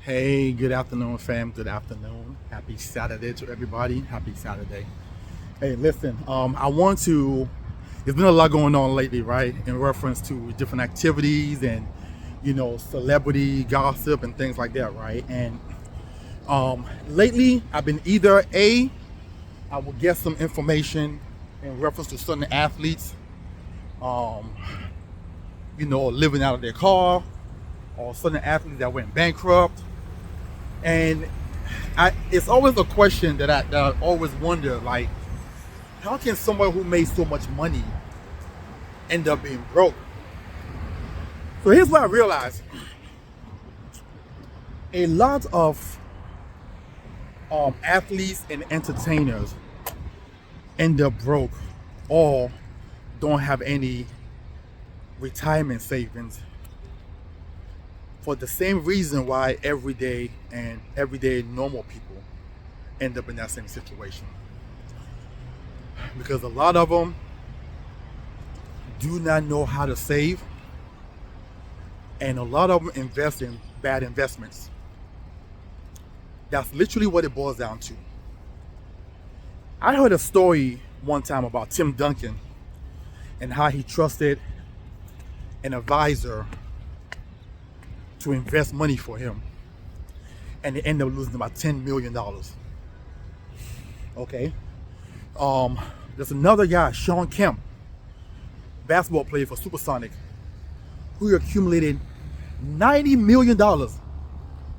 Hey, good afternoon, fam. Good afternoon. Happy Saturday to everybody. Happy Saturday. Hey, listen, I want to. There's been a lot going on lately, right? In reference to different activities and, celebrity gossip and things like that, right? And lately, I've been either I will get some information in reference to certain athletes, um, living out of their car, or certain athletes that went bankrupt. And it's always a question that I always wonder, like, how can someone who made so much money end up being broke? So here's what I realized: a lot of athletes and entertainers end up broke or don't have any retirement savings for the same reason why everyday normal people end up in that same situation. Because a lot of them do not know how to save, and a lot of them invest in bad investments. That's literally what it boils down to. I heard a story one time about Tim Duncan and how he trusted an advisor to invest money for him, and they ended up losing about $10 million. Okay. There's another guy, Sean Kemp, basketball player for Supersonic, who accumulated $90 million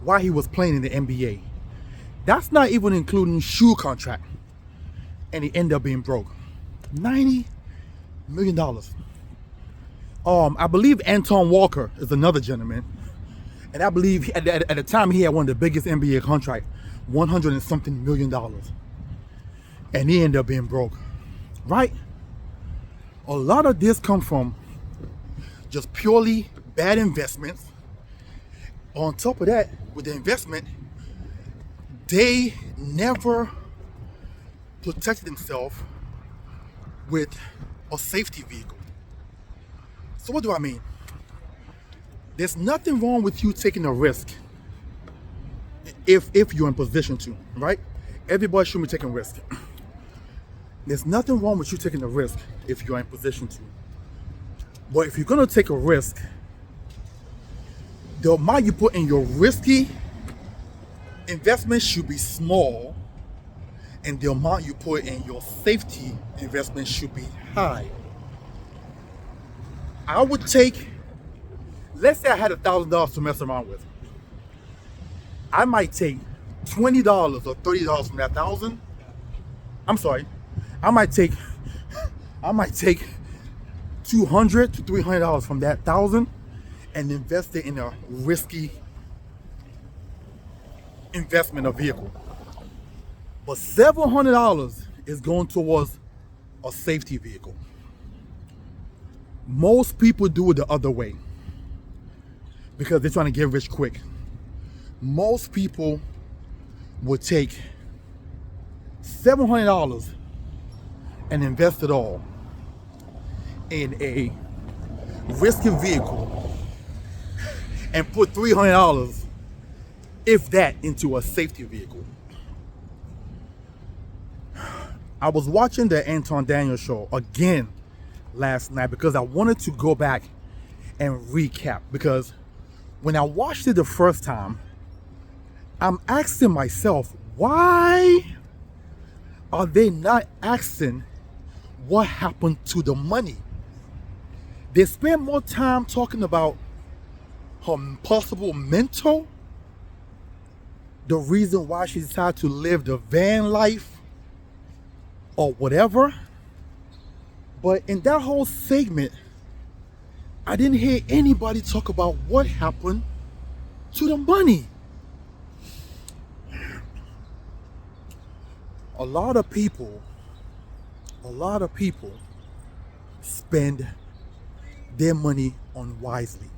while he was playing in the NBA. That's not even including shoe contract. And he ended up being broke. $90 million. I believe Anton Walker is another gentleman. And I believe at the time he had one of the biggest NBA contracts, 100 and something million dollars. And he ended up being broke. Right? A lot of this comes from just purely bad investments. On top of that, with the investment, they never protected themselves with a safety vehicle. So what do I mean? There's nothing wrong with you taking a risk if you're in position to, right? Everybody should be taking risk. There's nothing wrong with you taking a risk if you're in position to. But if you're gonna take a risk, the amount you put in your risky investment should be small, and the amount you put in your safety investment should be high. I would take, let's say I had $1,000 to mess around with. I might take $20 or $30 from that thousand. I'm sorry. I might take $200 to $300 from that thousand and invest it in a risky investment or vehicle. But $700 is going towards a safety vehicle. Most people do it the other way because they're trying to get rich quick. Most people would take $700 and invest it all in a risky vehicle and put $300, if that, into a safety vehicle. I was watching the Anton Daniels show again last night because I wanted to go back and recap, because when I watched it the first time, I'm asking myself, why are they not asking what happened to the money? They spend more time talking about her possible mentor, the reason why she decided to live the van life or whatever. But in that whole segment, I didn't hear anybody talk about what happened to the money. A lot of people spend their money unwisely.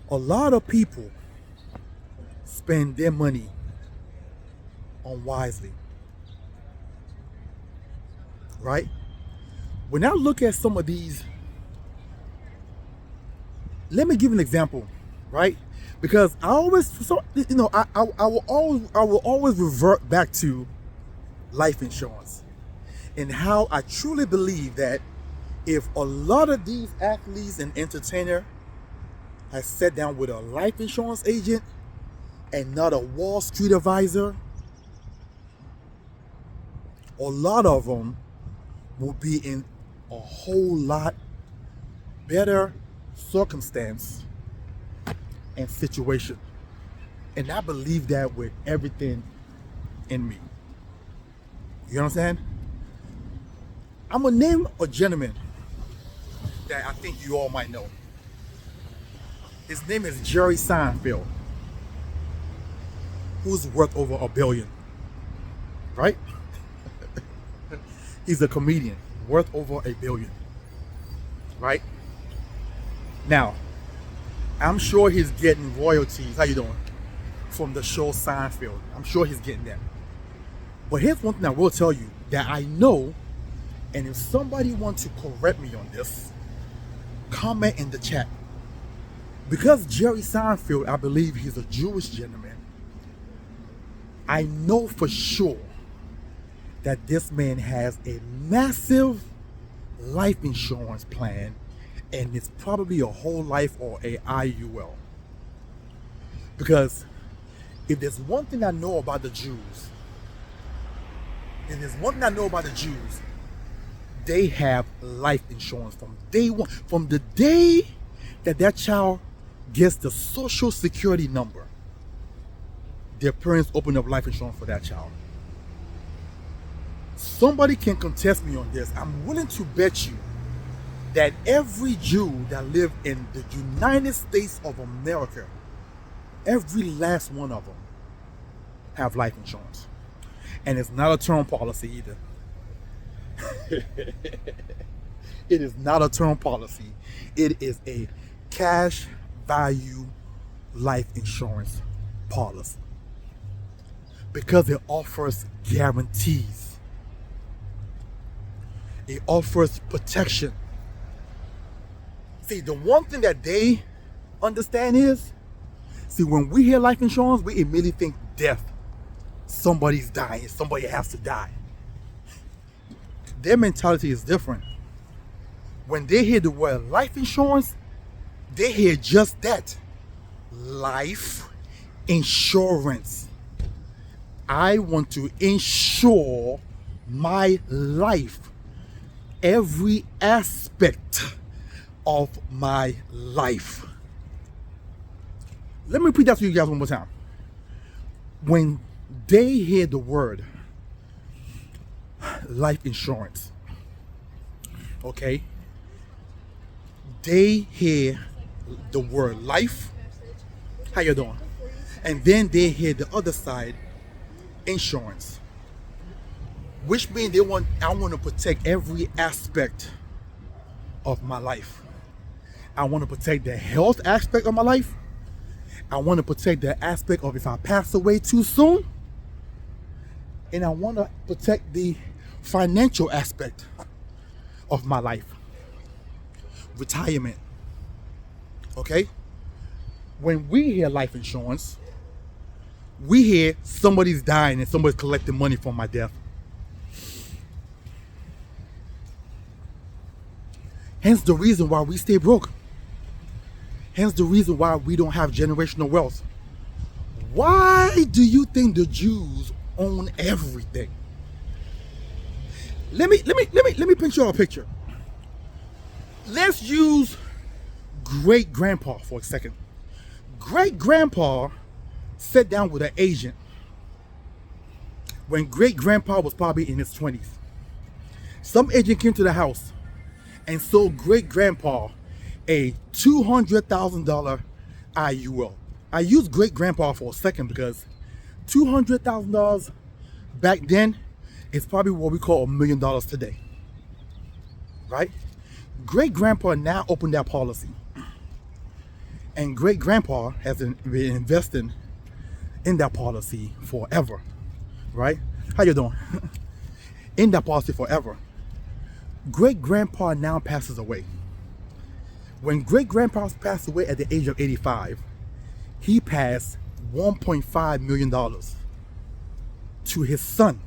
A lot of people spend their money unwisely. Right? When I look at some of these, let me give an example. right? Because I always, so you know, I will always revert back to life insurance and how I truly believe that if a lot of these athletes and entertainers had sat down with a life insurance agent and not a Wall Street advisor, a lot of them will be in a whole lot better circumstance and situation. And I believe that with everything in me. You understand? I'm gonna name a gentleman that I think you all might know. His name is Jerry Seinfeld, who's worth over $1 billion, right? He's a comedian worth over $1 billion, right? Now, I'm sure he's getting royalties. How you doing? From the show Seinfeld. I'm sure he's getting that. But here's one thing I will tell you that I know, and if somebody wants to correct me on this, comment in the chat. Because Jerry Seinfeld, I believe he's a Jewish gentleman, I know for sure that this man has a massive life insurance plan, and it's probably a whole life or a IUL. Because if there's one thing I know about the Jews, they have life insurance from day one. From the day that child gets the social security number, their parents open up life insurance for that child. Somebody can contest me on this. I'm willing to bet you that every Jew that live in the United States of America, every last one of them have life insurance. And it's not a term policy either. It is not a term policy. It is a cash value life insurance policy. Because it offers guarantees. It offers protection. See, the one thing that they understand is, see, when we hear life insurance, we immediately think death. Somebody's dying, somebody has to die. Their mentality is different. When they hear the word life insurance, they hear just that. Life insurance. I want to insure my life. Every aspect of my life. Let me repeat that to you guys one more time. When they hear the word life insurance, okay, they hear the word life. How you doing? And then they hear the other side, insurance, which means I want to protect every aspect of my life. I want to protect the health aspect of my life. I want to protect the aspect of if I pass away too soon. And I want to protect the financial aspect of my life. Retirement. Okay? When we hear life insurance, we hear somebody's dying and somebody's collecting money from my death. Hence the reason why we stay broke. Hence the reason why we don't have generational wealth. Why do you think the Jews own everything? Let me paint you a picture. Let's use great grandpa for a second. Great grandpa sat down with an agent when great grandpa was probably in his 20s. Some agent came to the house and sold great grandpa a $200,000 IUL. I use great grandpa for a second because $200,000 back then is probably what we call $1 million today, right? Great grandpa now opened that policy, and great grandpa has been investing in that policy forever, right? How you doing? In that policy forever. Great grandpa now passes away. When great grandpa passed away at the age of 85, he passed $1.5 million to his son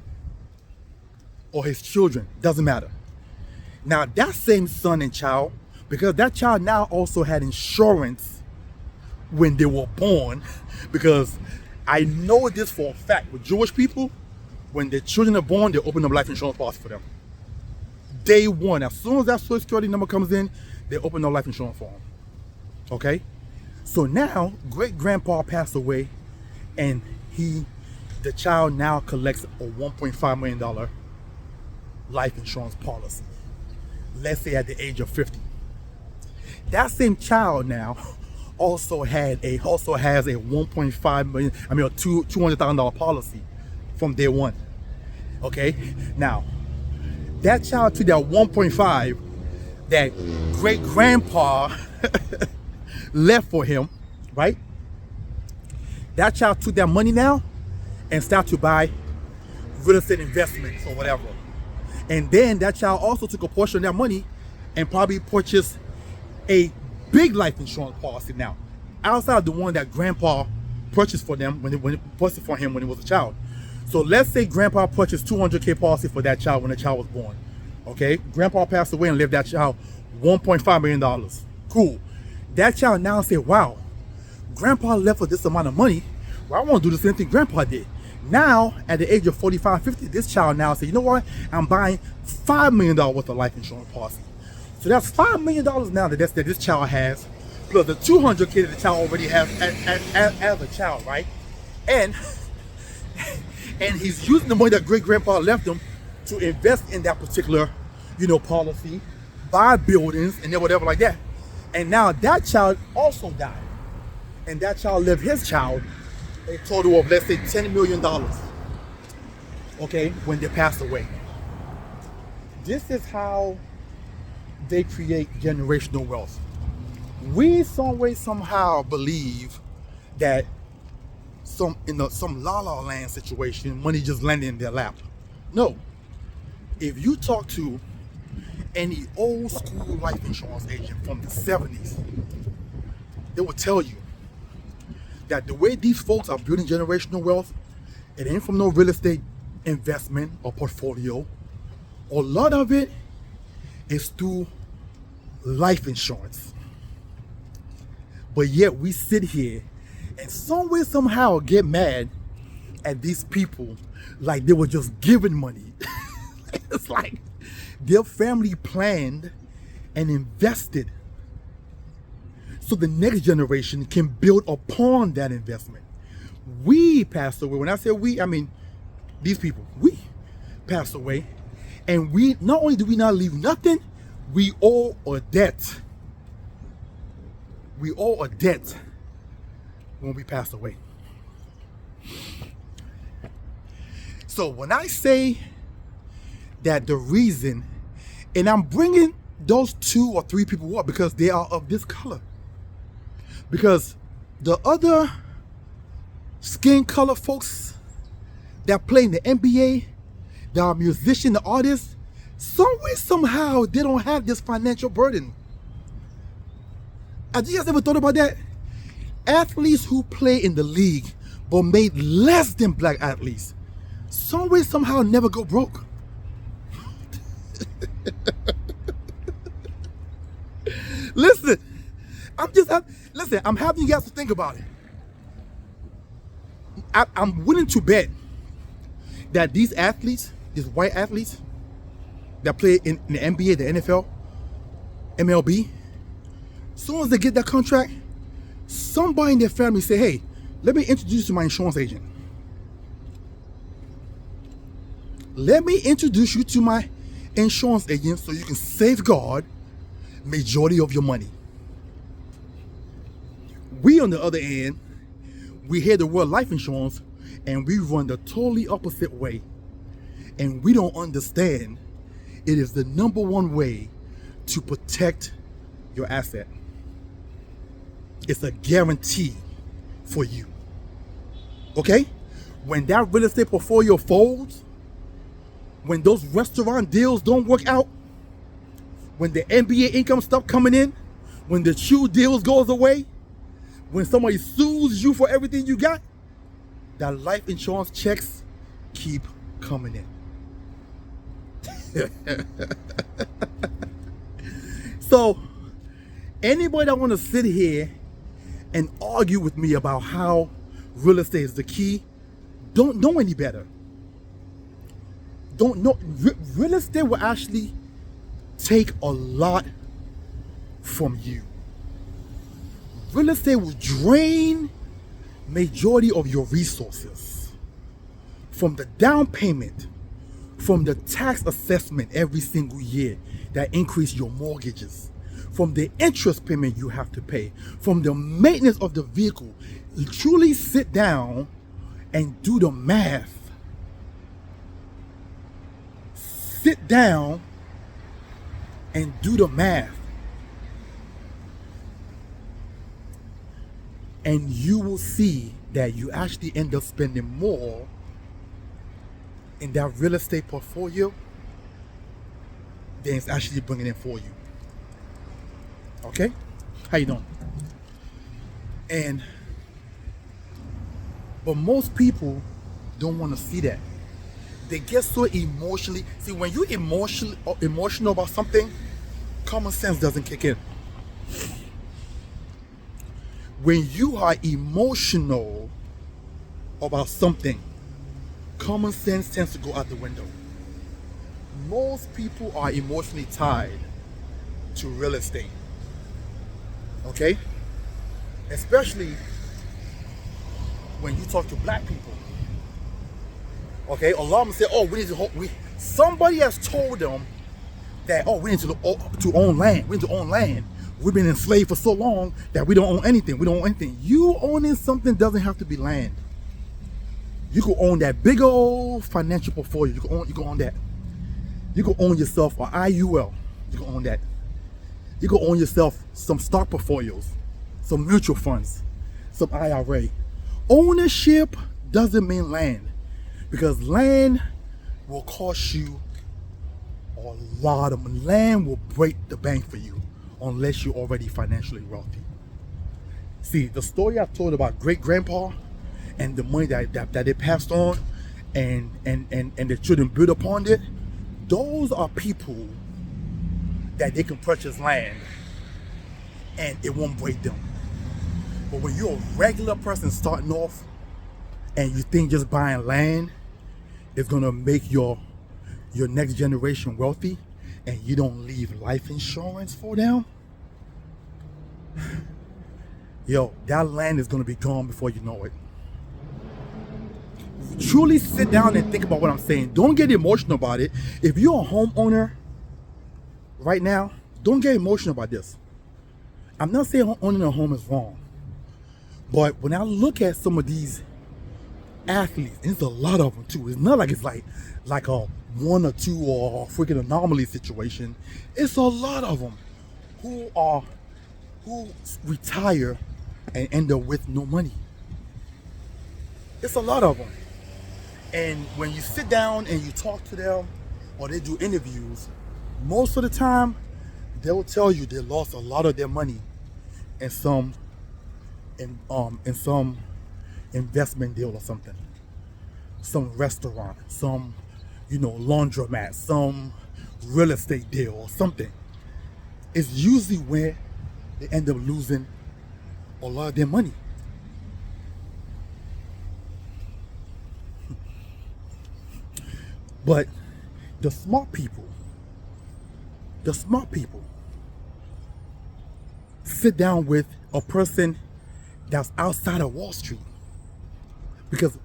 or his children, doesn't matter. Now that same son and child, because that child now also had insurance when they were born, because I know this for a fact, with Jewish people, when their children are born, they open up life insurance policy for them. Day one, as soon as that Social Security number comes in, they open up life insurance for them. Okay? So now, great-grandpa passed away, and the child now collects a $1.5 million life insurance policy. Let's say at the age of 50. That same child now also has a $1.5 million, a $200,000 policy from day one. Okay? Now, that child took that 1.5 that great-grandpa left for him, right? That child took that money now and started to buy real estate investments or whatever. And then that child also took a portion of that money and probably purchased a big life insurance policy now, outside of the one that grandpa purchased for them when it purchased for him when he was a child. So let's say grandpa purchased $200K policy for that child when the child was born. Okay, grandpa passed away and left that child $1.5 million. Cool. That child now say, wow, grandpa left for this amount of money. Well, I want to do the same thing grandpa did. Now, at the age of 45, 50, this child now say, you know what? I'm buying $5 million worth of life insurance policy. So that's $5 million now that this child has, plus the $200K that the child already has as a child, right? And he's using the money that great-grandpa left him to invest in that particular, policy, buy buildings and then whatever like that. And now that child also died. And that child left his child a total of, let's say, $10 million, okay, when they passed away. This is how they create generational wealth. We some way, somehow believe that some La La Land situation, money just landed in their lap. No. If you talk to any old school life insurance agent from the 70s, they will tell you that the way these folks are building generational wealth, it ain't from no real estate investment or portfolio. A lot of it is through life insurance. But yet we sit here and some way, somehow get mad at these people like they were just giving money. It's like their family planned and invested so the next generation can build upon that investment. We passed away. When I say we, I mean these people. We passed away, and we not only do we not leave nothing, we owe a debt. We owe a debt when we pass away. So when I say that the reason, and I'm bringing those 2 or 3 people up because they are of this color. Because the other skin color folks that play in the NBA, that are musicians, the artists, some way, somehow, they don't have this financial burden. Have you guys ever thought about that? Athletes who play in the league but made less than black athletes, some way, somehow, never go broke. Listen, I'm having you guys to think about it. I'm willing to bet that these athletes, these white athletes that play in the NBA, the NFL, MLB, as soon as they get that contract, somebody in their family say, hey, let me introduce you to my insurance agent. Let me introduce you to my insurance agent so you can safeguard majority of your money. We, on the other end, we hear the word life insurance and we run the totally opposite way. And we don't understand it is the number one way to protect your asset. It's a guarantee for you. Okay? When that real estate portfolio folds, when those restaurant deals don't work out, when the NBA income stops coming in, when the shoe deals goes away, when somebody sues you for everything you got, that life insurance checks keep coming in. So anybody that want to sit here and argue with me about how real estate is the key, don't know any better. Don't know. Real estate will actually take a lot from you. Real estate will drain majority of your resources, from the down payment, from the tax assessment every single year that increase your mortgages, from the interest payment you have to pay, from the maintenance of the vehicle. You truly sit down and do the math. Sit down and do the math. And you will see that you actually end up spending more in that real estate portfolio than it's actually bringing in for you. Okay? How you doing? But most people don't want to see that. They get so emotionally. See, when you're emotional about something, common sense doesn't kick in. When you are emotional about something, common sense tends to go out the window. Most people are emotionally tied to real estate. Okay? Especially when you talk to black people. Okay? A lot of them say, oh, somebody has told them that, oh, we need to own land. We need to own land. We've been enslaved for so long that we don't own anything. We don't own anything. You owning something doesn't have to be land. You can own that big old financial portfolio. You can own that. You can own yourself an IUL. You can own that. You can own yourself some stock portfolios, some mutual funds, some IRA. Ownership doesn't mean land, because land will cost you a lot of money. Land will break the bank for you unless you're already financially wealthy. See, the story I told about great-grandpa and the money that they passed on and the children built upon it, those are people that they can purchase land and it won't break them. But when you're a regular person starting off and you think just buying land is gonna make your next generation wealthy, and you don't leave life insurance for them, yo, that land is gonna be gone before you know it. Truly sit down and think about what I'm saying. Don't get emotional about it. If you're a homeowner right now, don't get emotional about this. I'm not saying owning a home is wrong, but when I look at some of these athletes, and there's a lot of them too. It's not like it's like a one or two or a freaking anomaly situation. It's a lot of them who retire and end up with no money. It's a lot of them. And when you sit down and you talk to them or they do interviews, most of the time they'll tell you they lost a lot of their money in some investment deal or something, some restaurant, some laundromat, some real estate deal or something. It's usually where they end up losing a lot of their money. But the smart people sit down with a person that's outside of Wall Street, because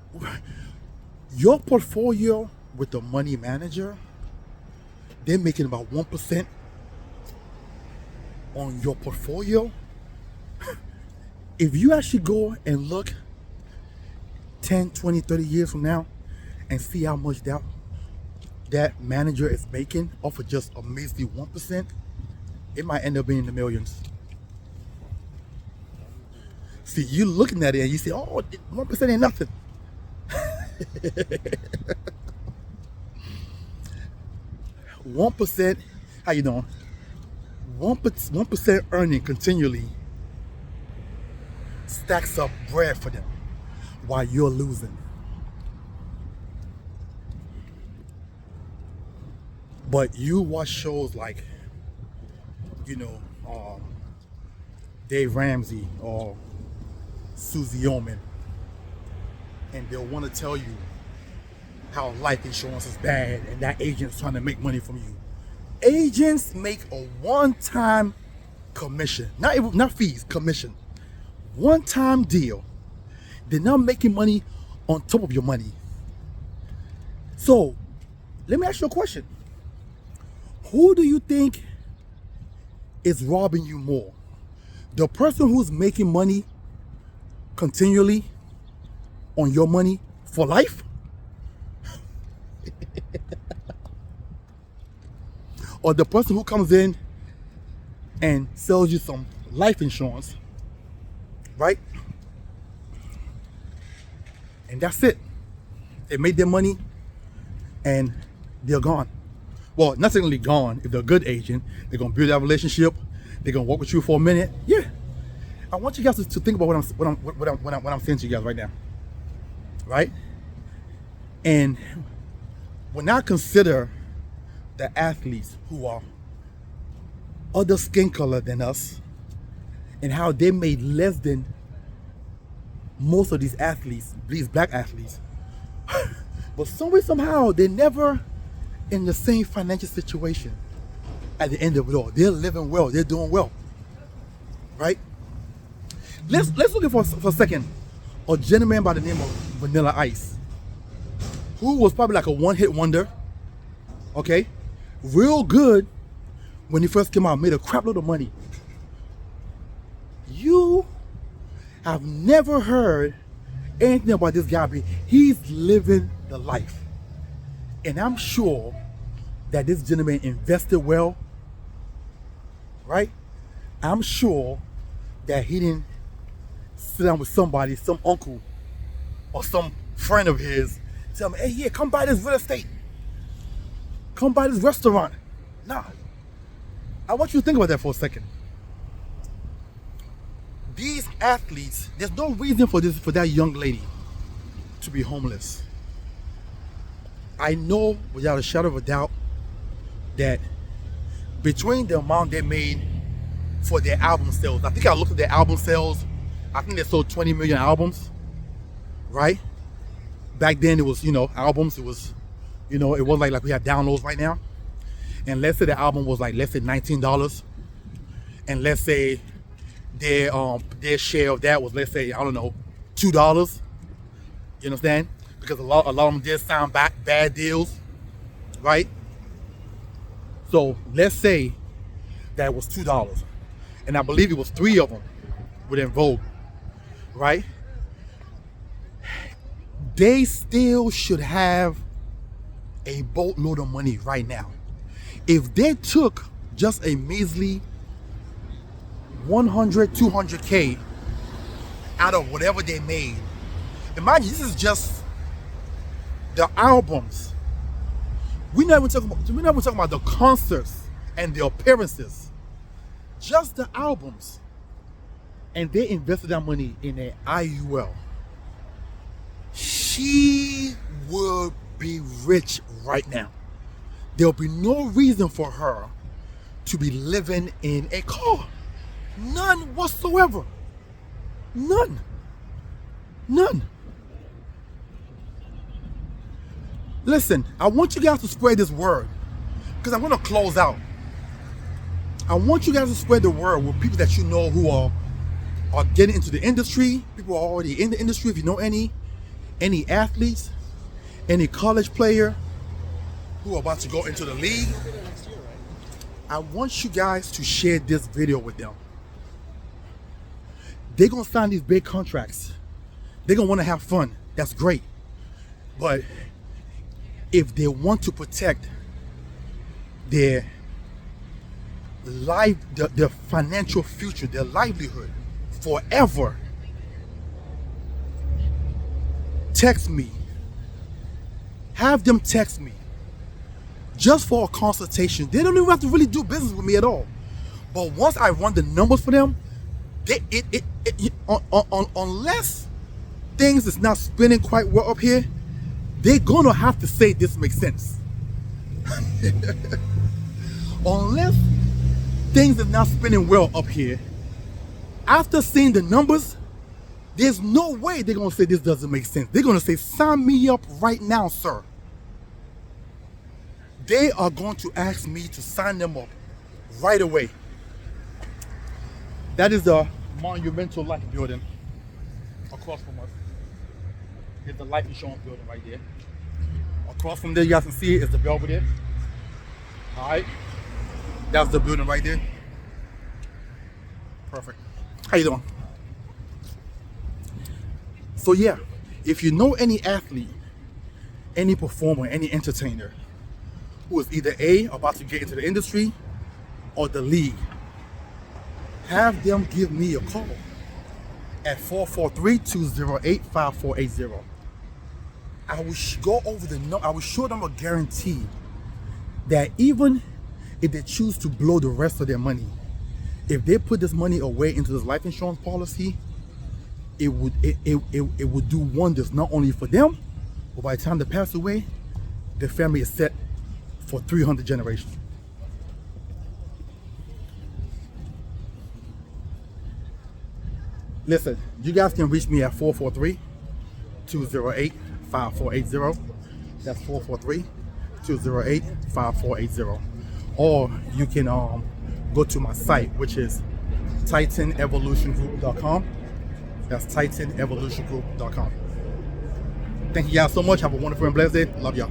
your portfolio with the money manager, they're making about 1% on your portfolio. If you actually go and look 10, 20, 30 years from now and see how much that manager is making off of just a measly 1%, it might end up being in the millions. See, you looking at it and you say, oh, 1% ain't nothing. 1%, how you doing? 1% earning continually stacks up bread for them while you're losing. But you watch shows like, Dave Ramsey or Susie Orman, and they'll want to tell you how life insurance is bad and that agent's trying to make money from you. Agents make a one-time commission, not fees, commission. One-time deal. They're not making money on top of your money. So, let me ask you a question. Who do you think is robbing you more? The person who's making money continually on your money for life? Or the person who comes in and sells you some life insurance, right? And that's it. They made their money and they're gone. Well, not necessarily gone. If they're a good agent, they're gonna build that relationship. They're gonna work with you for a minute. Yeah. I want you guys to think about what I'm saying to you guys right now. Right? And when I consider the athletes who are other skin color than us and how they made less than most of these athletes, these black athletes, but somehow they're never in the same financial situation at the end of it all. They're living well, they're doing well, right? Let's look at for a second a gentleman by the name of Vanilla Ice, who was probably like a one-hit wonder, okay? Real good when he first came out, made a crap load of money. You have never heard anything about this guy. He's living the life. And I'm sure that this gentleman invested well, right? I'm sure that he didn't sit down with somebody, some uncle or some friend of his, tell him, hey, yeah, come buy this real estate. Come buy this restaurant. Nah. I want you to think about that for a second. These athletes, there's no reason for that young lady to be homeless. I know without a shadow of a doubt that between the amount they made for their album sales, I think I looked at their album sales, I think they sold 20 million albums, right? Back then it was, albums, it was, it wasn't like we have downloads right now. And let's say the album was like, let's say $19. And let's say their share of that was, let's say, I don't know, $2. You understand? Because a lot of them did sound bad deals, right? So let's say that it was $2. And I believe it was 3 of them within Vogue, right? They still should have a boatload of money right now. If they took just a measly 100, 200K out of whatever they made, imagine this is just the albums. We're not even talking about the concerts and the appearances. Just the albums. And they invested that money in an IUL. She would be rich right now. There'll be no reason for her to be living in a car. None whatsoever. None. Listen, I want you guys to spread this word because I'm going to close out. I want you guys to spread the word with people that you know who are getting into the industry, people who are already in the industry. If you know any athletes, any college player who are about to go into the league, I want you guys to share this video with them. They're going to sign these big contracts. They're going to want to have fun. That's great. But if they want to protect their life, their financial future, their livelihood forever, text me. Have them text me just for a consultation. They don't even have to really do business with me at all. But once I run the numbers for them, unless things is not spinning quite well up here, they're gonna have to say this makes sense. Unless things are not spinning well up here, after seeing the numbers, there's no way they're gonna say this doesn't make sense. They're gonna say, sign me up right now, sir. They are going to ask me to sign them up right away. That is the Monumental Life building across from us. Here's the life insurance building right there. Across from there, you guys can see it is the Belvedere. All right, that's the building right there. Perfect. How you doing? So yeah, if you know any athlete, any performer, any entertainer who is either A, about to get into the industry or the league, have them give me a call at 443-208-5480. I will go over I will show them a guarantee that even if they choose to blow the rest of their money, if they put this money away into this life insurance policy, it would do wonders, not only for them, but by the time they pass away, their family is set for 300 generations. Listen, you guys can reach me at 443-208-5480. That's 443-208-5480. Or you can go to my site, which is TitanEvolutionGroup.com. That's TitanEvolutionGroup.com. Thank you guys so much. Have a wonderful and blessed day. Love y'all.